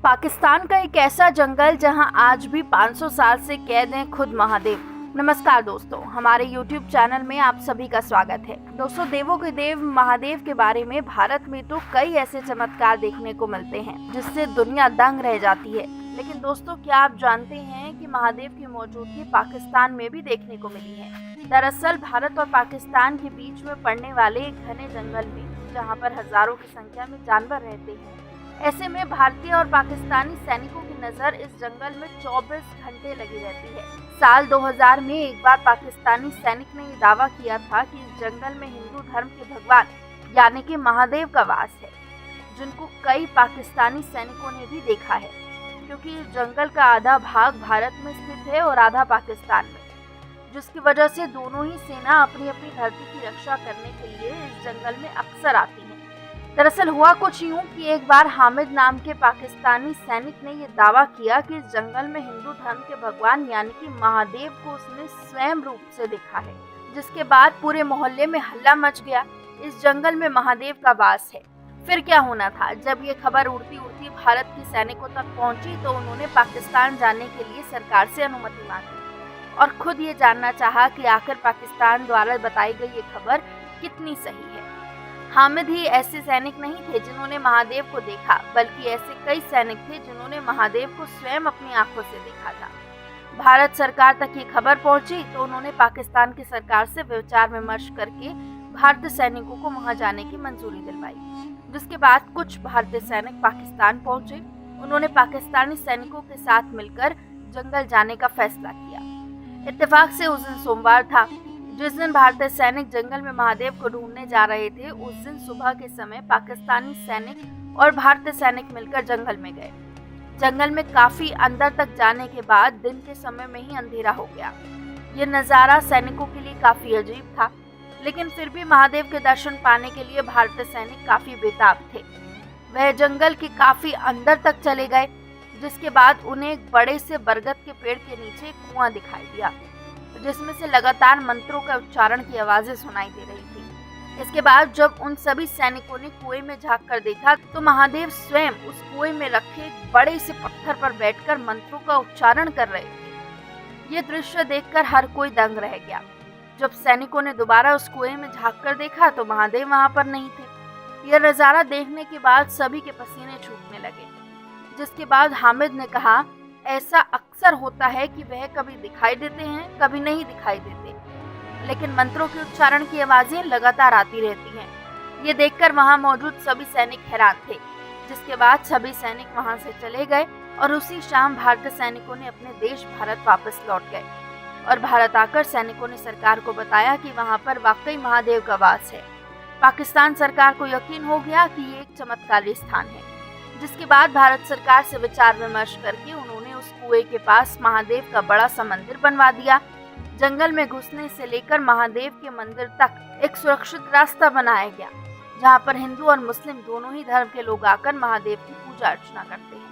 पाकिस्तान का एक ऐसा जंगल जहां आज भी 500 साल से कैद हैं खुद महादेव। नमस्कार दोस्तों, हमारे YouTube चैनल में आप सभी का स्वागत है। दोस्तों, देवों के देव महादेव के बारे में भारत में तो कई ऐसे चमत्कार देखने को मिलते हैं जिससे दुनिया दंग रह जाती है। लेकिन दोस्तों, क्या आप जानते हैं कि महादेव की मौजूदगी पाकिस्तान में भी देखने को मिली है। दरअसल भारत और पाकिस्तान के बीच में पड़ने वाले एक घने जंगल में, जहाँ पर हजारों की संख्या में जानवर रहते हैं, ऐसे में भारतीय और पाकिस्तानी सैनिकों की नजर इस जंगल में 24 घंटे लगी रहती है। साल 2000 में एक बार पाकिस्तानी सैनिक ने ये दावा किया था कि इस जंगल में हिंदू धर्म के भगवान यानी कि महादेव का वास है, जिनको कई पाकिस्तानी सैनिकों ने भी देखा है, क्योंकि इस जंगल का आधा भाग भारत में स्थित है और आधा पाकिस्तान में, जिसकी वजह से दोनों ही सेना अपनी अपनी धरती की रक्षा करने के लिए इस जंगल में अक्सर आती है। दरअसल हुआ कुछ यूं कि एक बार हामिद नाम के पाकिस्तानी सैनिक ने यह दावा किया कि इस जंगल में हिंदू धर्म के भगवान यानी कि महादेव को उसने स्वयं रूप से देखा है, जिसके बाद पूरे मोहल्ले में हल्ला मच गया। इस जंगल में महादेव का वास है। फिर क्या होना था, जब ये खबर उड़ती उड़ती भारत के सैनिकों तक पहुंची तो उन्होंने पाकिस्तान जाने के लिए सरकार से अनुमति मांगी और खुद ये जानना चाहा कि आखिर पाकिस्तान द्वारा बताई गई ये खबर कितनी सही है। हामिद ही ऐसे सैनिक नहीं थे जिन्होंने महादेव को देखा, बल्कि ऐसे कई सैनिक थे जिन्होंने महादेव को स्वयं अपनी आंखों से देखा था। भारत सरकार तक ये खबर पहुंची तो उन्होंने पाकिस्तान की सरकार से विचार विमर्श करके भारतीय सैनिकों को वहां जाने की मंजूरी दिलवाई, जिसके बाद कुछ भारतीय सैनिक पाकिस्तान पहुंचे। उन्होंने पाकिस्तानी सैनिकों के साथ मिलकर जंगल जाने का फैसला किया। इत्तेफाक से उस दिन सोमवार था। जिस दिन भारतीय सैनिक जंगल में महादेव को ढूंढने जा रहे थे, उस दिन सुबह के समय पाकिस्तानी सैनिक और भारतीय सैनिक मिलकर जंगल में गए। जंगल में काफी अंदर तक जाने के बाद दिन के समय में ही अंधेरा हो गया। ये नज़ारा सैनिकों के लिए काफी अजीब था, लेकिन फिर भी महादेव के दर्शन पाने के लिए भारतीय सैनिक काफी बेताब थे। वह जंगल के काफी अंदर तक चले गए, जिसके बाद उन्हें एक बड़े से बरगद के पेड़ के नीचे एक कुआं दिखाई दिया, जिसमें से लगातार मंत्रों का उच्चारण की आवाजें सुनाई दे रही थी। इसके बाद जब उन सभी सैनिकों ने कुएं में झांक कर देखा तो महादेव स्वयं उस कुएं में रखे एक बड़े से पत्थर पर बैठकर मंत्रों का उच्चारण कर रहे थे। ये दृश्य देखकर हर कोई दंग रह गया। जब सैनिकों ने दोबारा उस कुएं में झांक कर देखा तो महादेव वहां पर नहीं थे। यह नजारा देखने के बाद सभी के पसीने छूटने लगे, जिसके बाद हामिद ने कहा, ऐसा अक्सर होता है कि वह कभी दिखाई देते हैं, कभी नहीं दिखाई देते, लेकिन मंत्रों के उच्चारण की आवाजें लगातार आती रहती हैं। ये देखकर वहां मौजूद सभी सैनिक हैरान थे, जिसके बाद सभी सैनिक वहां से चले गए और उसी शाम भारतीय सैनिकों ने अपने देश भारत वापस लौट गए और भारत आकर सैनिकों ने सरकार को बताया कि वहां पर वाकई महादेव का वास है। पाकिस्तान सरकार को यकीन हो गया कि ये एक चमत्कारी स्थान है, जिसके बाद भारत सरकार से विचार विमर्श करके उन्होंने उस कुएं के पास महादेव का बड़ा सा मंदिर बनवा दिया। जंगल में घुसने से लेकर महादेव के मंदिर तक एक सुरक्षित रास्ता बनाया गया, जहां पर हिंदू और मुस्लिम दोनों ही धर्म के लोग आकर महादेव की पूजा अर्चना करते हैं।